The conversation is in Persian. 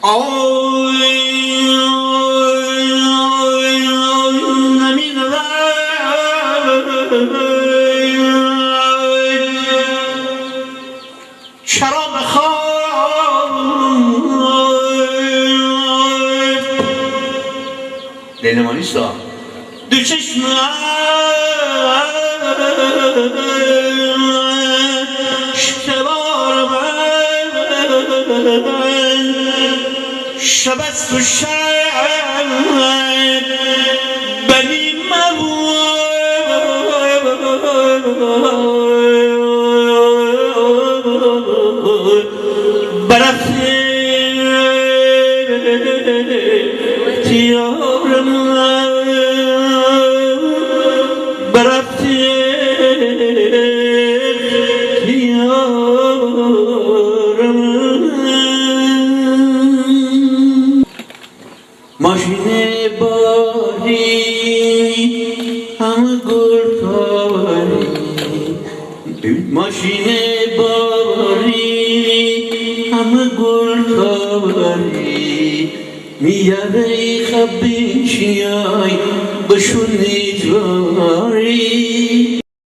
شراب خواب لیلمانیستا دو چشم شبار من شبست و شب بنی برفته تیارم برفته تیارم ماشین باری هم گل کاری ماشین باری هم گل کاری میاره خبیشیای بشونید باری